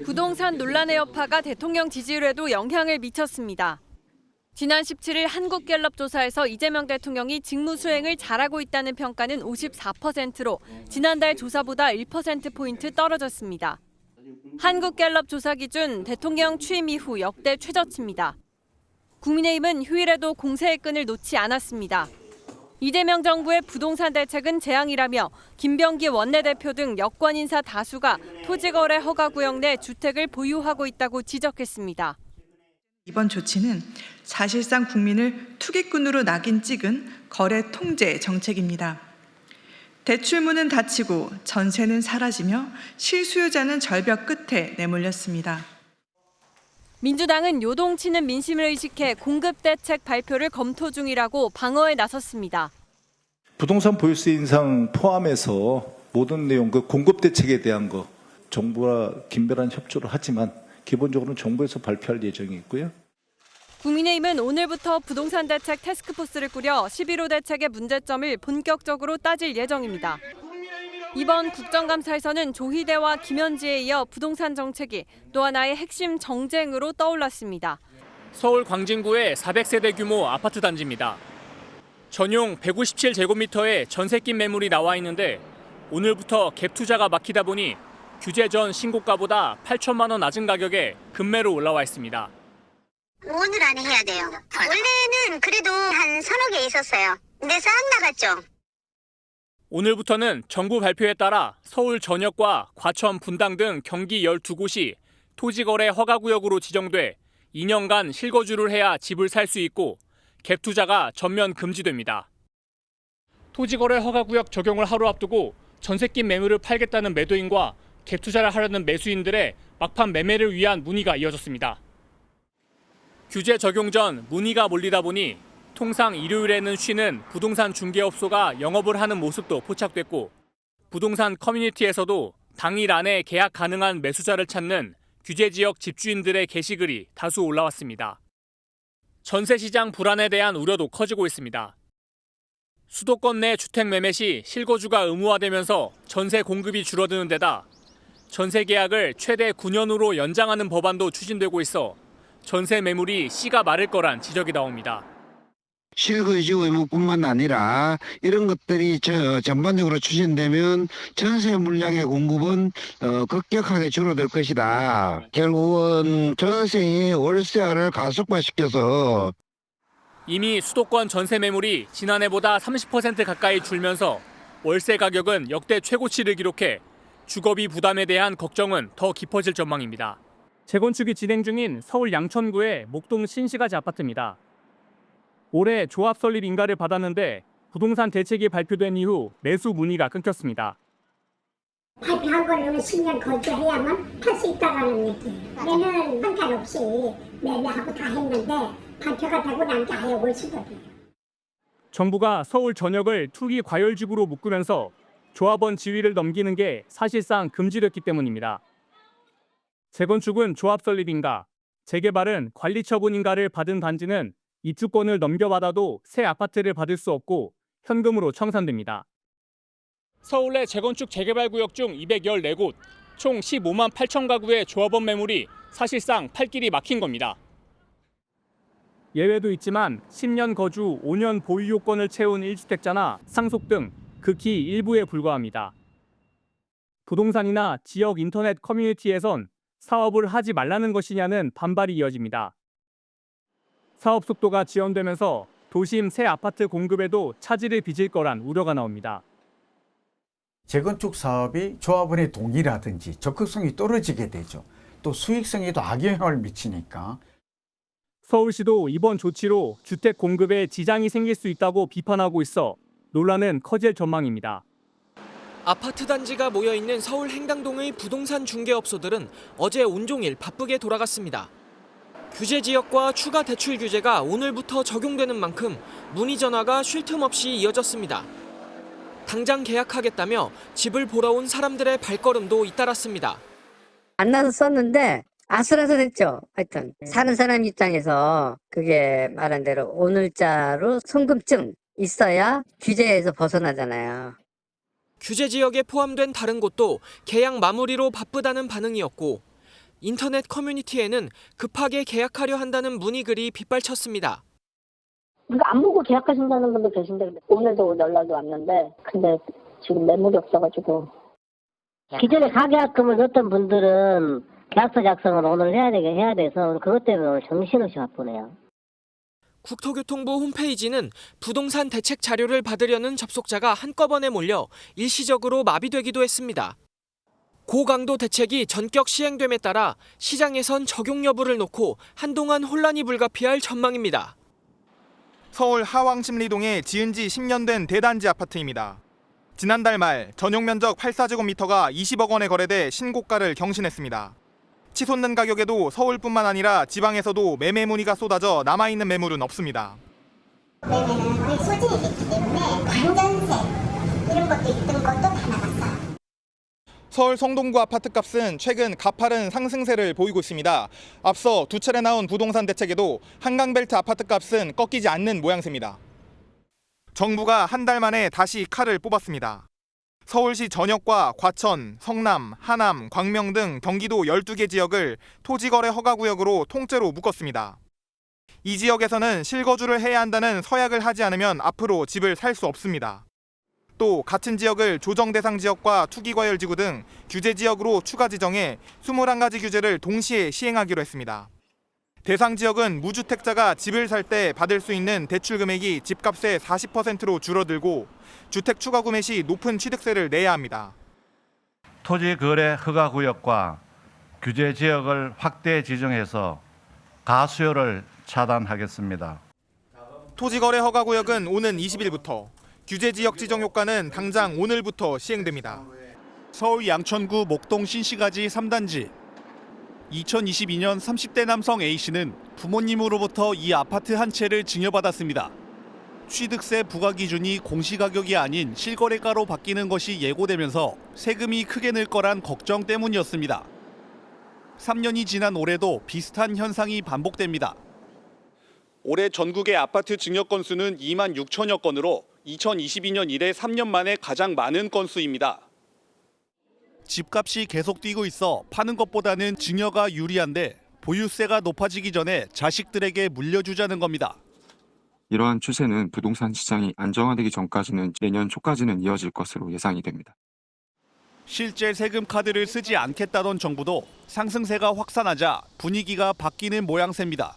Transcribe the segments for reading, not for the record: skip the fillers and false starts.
부동산 논란의 여파가 대통령 지지율에도 영향을 미쳤습니다. 지난 17일 한국갤럽 조사에서 이재명 대통령이 직무 수행을 잘하고 있다는 평가는 54%로 지난달 조사보다 1%포인트 떨어졌습니다. 한국갤럽 조사 기준 대통령 취임 이후 역대 최저치입니다. 국민의힘은 휴일에도 공세의 끈을 놓지 않았습니다. 이재명 정부의 부동산 대책은 재앙이라며 김병기 원내대표 등 여권 인사 다수가 토지거래 허가구역 내 주택을 보유하고 있다고 지적했습니다. 이번 조치는 사실상 국민을 투기꾼으로 낙인 찍은 거래 통제 정책입니다. 대출문은 닫히고 전세는 사라지며 실수요자는 절벽 끝에 내몰렸습니다. 민주당은 요동치는 민심을 의식해 공급 대책 발표를 검토 중이라고 방어에 나섰습니다. 부동산 보유세 인상 포함해서 모든 내용, 그 공급 대책에 대한 거 정부와 긴밀한 협조를 하지만 기본적으로는 정부에서 발표할 예정이 있고요. 국민의힘은 오늘부터 부동산 대책 태스크포스를 꾸려 11호 대책의 문제점을 본격적으로 따질 예정입니다. 이번 국정감사에서는 조희대와 김현지에 이어 부동산 정책이 또 하나의 핵심 정쟁으로 떠올랐습니다. 서울 광진구의 400세대 규모 아파트 단지입니다. 전용 157제곱미터의 전세 낀 매물이 나와 있는데 오늘부터 갭 투자가 막히다 보니 규제 전 신고가보다 8천만 원 낮은 가격에 급매로 올라와 있습니다. 오늘 안에 해야 돼요. 원래는 그래도 한 서너 개 있었어요. 근데 싹 나갔죠. 오늘부터는 정부 발표에 따라 서울 전역과 과천, 분당 등 경기 12곳이 토지거래 허가구역으로 지정돼 2년간 실거주를 해야 집을 살 수 있고 갭 투자가 전면 금지됩니다. 토지거래 허가구역 적용을 하루 앞두고 전세 낀 매물을 팔겠다는 매도인과 갭 투자를 하려는 매수인들의 막판 매매를 위한 문의가 이어졌습니다. 규제 적용 전 문의가 몰리다 보니 통상 일요일에는 쉬는 부동산 중개업소가 영업을 하는 모습도 포착됐고 부동산 커뮤니티에서도 당일 안에 계약 가능한 매수자를 찾는 규제 지역 집주인들의 게시글이 다수 올라왔습니다. 전세 시장 불안에 대한 우려도 커지고 있습니다. 수도권 내 주택 매매 시 실거주가 의무화되면서 전세 공급이 줄어드는 데다 전세 계약을 최대 9년으로 연장하는 법안도 추진되고 있어 전세 매물이 씨가 마를 거란 지적이 나옵니다. 실거주 의무뿐만 아니라 이런 것들이 전반적으로 추진되면 전세 물량의 공급은 급격하게 줄어들 것이다. 결국은 전세의 월세화를 가속화시켜서 이미 수도권 전세 매물이 지난해보다 30% 가까이 줄면서 월세 가격은 역대 최고치를 기록해 주거비 부담에 대한 걱정은 더 깊어질 전망입니다. 재건축이 진행 중인 서울 양천구의 목동 신시가지 아파트입니다. 올해 조합 설립 인가를 받았는데 부동산 대책이 발표된 이후 매수 문의가 끊겼습니다. 발표한 걸로는 10년 거주해야만 할 수 있다는 얘기. 얘는 한탄없이 매매하고 다 했는데 발표가 되고 난 게 아예 올 수도 없어요. 정부가 서울 전역을 투기 과열지구로 묶으면서 조합원 지위를 넘기는 게 사실상 금지됐기 때문입니다. 재건축은 조합 설립 인가, 재개발은 관리 처분 인가를 받은 단지는 입주권을 넘겨받아도 새 아파트를 받을 수 없고 현금으로 청산됩니다. 서울 내 재건축 재개발 구역 중 214곳, 총 15만 8천 가구의 조합원 매물이 사실상 팔 길이 막힌 겁니다. 예외도 있지만 10년 거주, 5년 보유 요건을 채운 1주택자나 상속 등 극히 일부에 불과합니다. 부동산이나 지역 인터넷 커뮤니티에선 사업을 하지 말라는 것이냐는 반발이 이어집니다. 사업 속도가 지연되면서 도심 새 아파트 공급에도 차질을 빚을 거란 우려가 나옵니다. 재건축 사업이 조합원의 동의라든지 적극성이 떨어지게 되죠. 또 수익성에도 악영향을 미치니까. 서울시도 이번 조치로 주택 공급에 지장이 생길 수 있다고 비판하고 있어 논란은 커질 전망입니다. 아파트 단지가 모여있는 서울 행당동의 부동산 중개업소들은 어제 온종일 바쁘게 돌아갔습니다. 규제 지역과 추가 대출 규제가 오늘부터 적용되는 만큼 문의 전화가 쉴 틈 없이 이어졌습니다. 당장 계약하겠다며 집을 보러 온 사람들의 발걸음도 잇따랐습니다. 만나서 썼는데 아슬아슬했죠. 하여튼 사는 사람 입장에서 그게 말한 대로 오늘자로 송금증 있어야 규제에서 벗어나잖아요. 규제 지역에 포함된 다른 곳도 계약 마무리로 바쁘다는 반응이었고 인터넷 커뮤니티에는 급하게 계약하려 한다는 문의글이 빗발쳤습니다. 그러니까 안 보고 계약하신다는 분도 계신데 오늘도 연락이 왔는데 근데 지금 매물이 없어가지고 기존에 가계약금을 넣었던 분들은 계약서 작성을 오늘 해야 돼서 그것 때문에 오늘 정신없이 바쁘네요. 국토교통부 홈페이지는 부동산 대책 자료를 받으려는 접속자가 한꺼번에 몰려 일시적으로 마비되기도 했습니다. 고강도 대책이 전격 시행됨에 따라 시장에선 적용 여부를 놓고 한동안 혼란이 불가피할 전망입니다. 서울 하왕십리동에 지은 지 10년 된 대단지 아파트입니다. 지난달 말 전용 면적 84제곱미터가 20억 원에 거래돼 신고가를 경신했습니다. 치솟는 가격에도 서울뿐만 아니라 지방에서도 매매 문의가 쏟아져 남아있는 매물은 없습니다. 매매는 소진이 됐기 때문에 관전세 이런 것도 있던 것도 다 나갔어요. 서울 성동구 아파트값은 최근 가파른 상승세를 보이고 있습니다. 앞서 두 차례 나온 부동산 대책에도 한강벨트 아파트값은 꺾이지 않는 모양새입니다. 정부가 한 달 만에 다시 칼을 뽑았습니다. 서울시 전역과 과천, 성남, 하남, 광명 등 경기도 12개 지역을 토지거래 허가구역으로 통째로 묶었습니다. 이 지역에서는 실거주를 해야 한다는 서약을 하지 않으면 앞으로 집을 살 수 없습니다. 또 같은 지역을 조정 대상 지역과 투기과열지구 등 규제 지역으로 추가 지정해 21가지 규제를 동시에 시행하기로 했습니다. 대상 지역은 무주택자가 집을 살 때 받을 수 있는 대출 금액이 집값의 40%로 줄어들고 주택 추가 구매 시 높은 취득세를 내야 합니다. 토지 거래 허가 구역과 규제 지역을 확대 지정해서 가수요를 차단하겠습니다. 토지 거래 허가 구역은 오는 20일부터, 규제 지역 지정 효과는 당장 오늘부터 시행됩니다. 서울 양천구 목동 신시가지 3단지. 2022년 30대 남성 A씨는 부모님으로부터 이 아파트 한 채를 증여받았습니다. 취득세 부과 기준이 공시가격이 아닌 실거래가로 바뀌는 것이 예고되면서 세금이 크게 늘 거란 걱정 때문이었습니다. 3년이 지난 올해도 비슷한 현상이 반복됩니다. 올해 전국의 아파트 증여 건수는 2만 6천여 건으로 2022년 이래 3년 만에 가장 많은 건수입니다. 집값이 계속 뛰고 있어 파는 것보다는 증여가 유리한데 보유세가 높아지기 전에 자식들에게 물려주자는 겁니다. 이러한 추세는 부동산 시장이 안정화되기 전까지는 내년 초까지는 이어질 것으로 예상이 됩니다. 실제 세금 카드를 쓰지 않겠다던 정부도 상승세가 확산하자 분위기가 바뀌는 모양새입니다.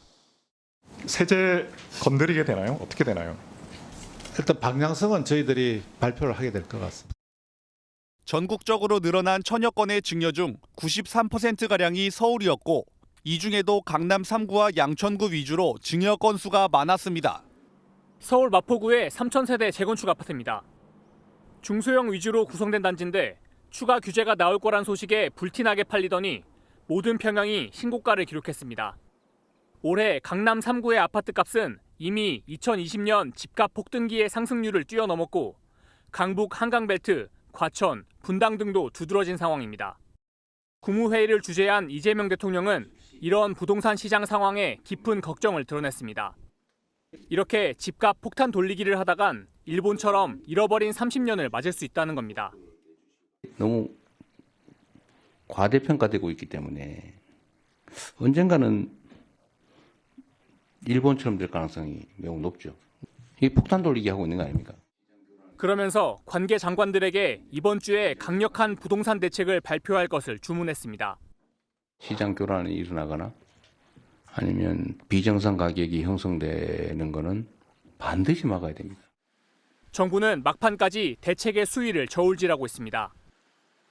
세제 건드리게 되나요? 어떻게 되나요? 일단 방향성은 저희들이 발표를 하게 될 것 같습니다. 전국적으로 늘어난 천여 건의 증여 중 93%가량이 서울이었고 이 중에도 강남 3구와 양천구 위주로 증여 건수가 많았습니다. 서울 마포구의 3,000세대 재건축 아파트입니다. 중소형 위주로 구성된 단지인데 추가 규제가 나올 거란 소식에 불티나게 팔리더니 모든 평형이 신고가를 기록했습니다. 올해 강남 3구의 아파트값은 이미 2020년 집값 폭등기의 상승률을 뛰어넘었고 강북 한강벨트, 과천, 분당 등도 두드러진 상황입니다. 국무회의를 주재한 이재명 대통령은 이런 부동산 시장 상황에 깊은 걱정을 드러냈습니다. 이렇게 집값 폭탄 돌리기를 하다간 일본처럼 잃어버린 30년을 맞을 수 있다는 겁니다. 너무 과대평가되고 있기 때문에 언젠가는 일본처럼 될 가능성이 매우 높죠. 이게 폭탄 돌리기 하고 있는 거 아닙니까? 그러면서 관계 장관들에게 이번 주에 강력한 부동산 대책을 발표할 것을 주문했습니다. 시장 교란이 일어나거나 아니면 비정상 가격이 형성되는 것은 반드시 막아야 됩니다. 정부는 막판까지 대책의 수위를 저울질하고 있습니다.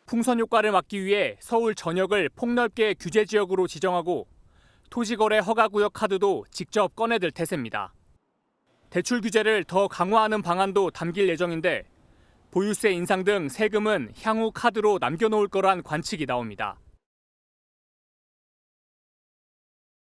풍선 효과를 막기 위해 서울 전역을 폭넓게 규제 지역으로 지정하고 토지거래 허가구역 카드도 직접 꺼내들 태세입니다. 대출 규제를 더 강화하는 방안도 담길 예정인데 보유세 인상 등 세금은 향후 카드로 남겨놓을 거란 관측이 나옵니다.